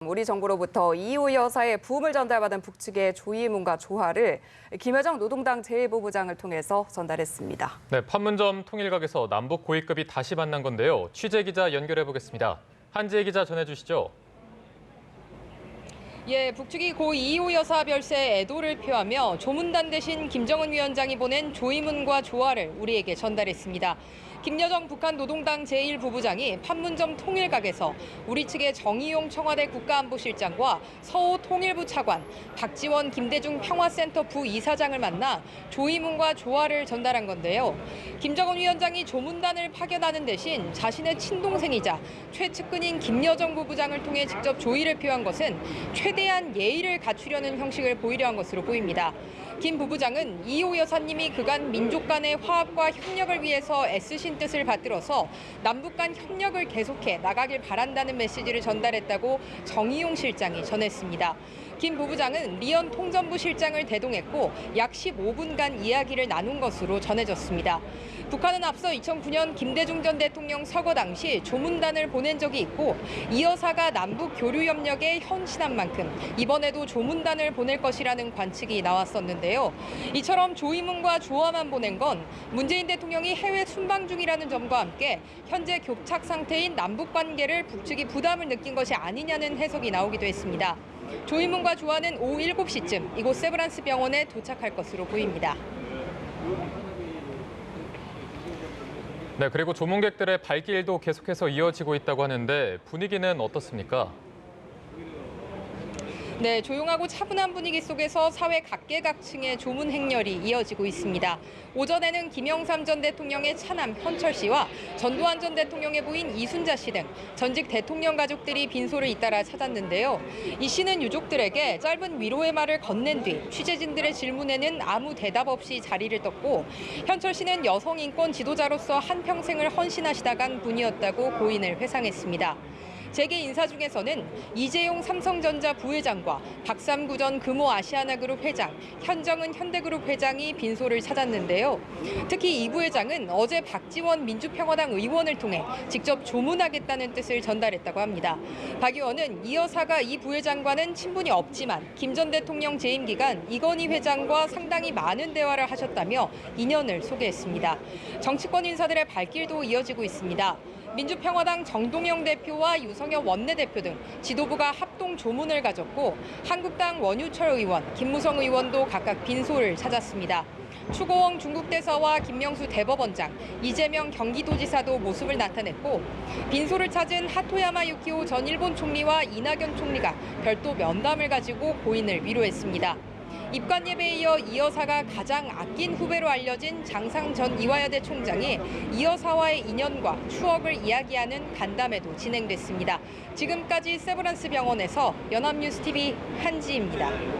우리 정부로부터 이호 여사의 부음을 전달받은 북측의 조이문과 조화를 김여정 노동당 제1부부장을 통해서 전달했습니다. 네, 판문점 통일각에서 남북 고위급이 다시 만난 건데요. 취재 기자 연결해 보겠습니다. 한지혜 기자 전해주시죠. 예, 북측이 고 이호 여사 별세에 애도를 표하며 조문단 대신 김정은 위원장이 보낸 조이문과 조화를 우리에게 전달했습니다. 김여정 북한 노동당 제1부부장이 판문점 통일각에서 우리 측의 정의용 청와대 국가안보실장과 서호 통일부 차관, 박지원 김대중 평화센터 부이사장을 만나 조이문과 조화를 전달한 건데요. 김정은 위원장이 조문단을 파견하는 대신 자신의 친동생이자 최측근인 김여정 부부장을 통해 직접 조의를 표한 것은 최대한 예의를 갖추려는 형식을 보이려 한 것으로 보입니다. 김 부부장은 이호 여사님이 그간 민족 간의 화합과 협력을 위해서 애쓰신 뜻을 받들어서 남북 간 협력을 계속해 나가길 바란다는 메시지를 전달했다고 정의용 실장이 전했습니다. 김 부부장은 리언 통전부 실장을 대동했고 약 15분간 이야기를 나눈 것으로 전해졌습니다. 북한은 앞서 2009년 김대중 전 대통령 서거 당시 조문단을 보낸 적이 있고 이 여사가 남북 교류 협력에 헌신한 만큼 이번에도 조문단을 보낼 것이라는 관측이 나왔었는데요. 이처럼 조이문과 조화만 보낸 건 문재인 대통령이 해외 순방 중이라는 점과 함께 현재 교착 상태인 남북 관계를 북측이 부담을 느낀 것이 아니냐는 해석이 나오기도 했습니다. 조이문과 조화는 오후 7시쯤 이곳 세브란스 병원에 도착할 것으로 보입니다. 네, 그리고 조문객들의 발길도 계속해서 이어지고 있다고 하는데 분위기는 어떻습니까? 네, 조용하고 차분한 분위기 속에서 사회 각계각층의 조문 행렬이 이어지고 있습니다. 오전에는 김영삼 전 대통령의 차남 현철 씨와 전두환 전 대통령의 부인 이순자 씨 등 전직 대통령 가족들이 빈소를 잇따라 찾았는데요. 이 씨는 유족들에게 짧은 위로의 말을 건넨 뒤 취재진들의 질문에는 아무 대답 없이 자리를 떴고 현철 씨는 여성 인권 지도자로서 한평생을 헌신하시다간 분이었다고 고인을 회상했습니다. 재계 인사 중에서는 이재용 삼성전자 부회장과 박삼구 전 금호 아시아나그룹 회장, 현정은 현대그룹 회장이 빈소를 찾았는데요. 특히 이 부회장은 어제 박지원 민주평화당 의원을 통해 직접 조문하겠다는 뜻을 전달했다고 합니다. 박 의원은 이 여사가 이 부회장과는 친분이 없지만 김 전 대통령 재임 기간 이건희 회장과 상당히 많은 대화를 하셨다며 인연을 소개했습니다. 정치권 인사들의 발길도 이어지고 있습니다. 민주평화당 정동영 대표와 유성엽 원내대표 등 지도부가 합동 조문을 가졌고 한국당 원유철 의원, 김무성 의원도 각각 빈소를 찾았습니다. 추고홍 중국 대사와 김명수 대법원장, 이재명 경기도지사도 모습을 나타냈고 빈소를 찾은 하토야마 유키오 전 일본 총리와 이낙연 총리가 별도 면담을 가지고 고인을 위로했습니다. 입관 예배에 이어 이 여사가 가장 아낀 후배로 알려진 장상 전 이화여대 총장이 이 여사와의 인연과 추억을 이야기하는 간담회도 진행됐습니다. 지금까지 세브란스 병원에서 연합뉴스TV 한지입니다.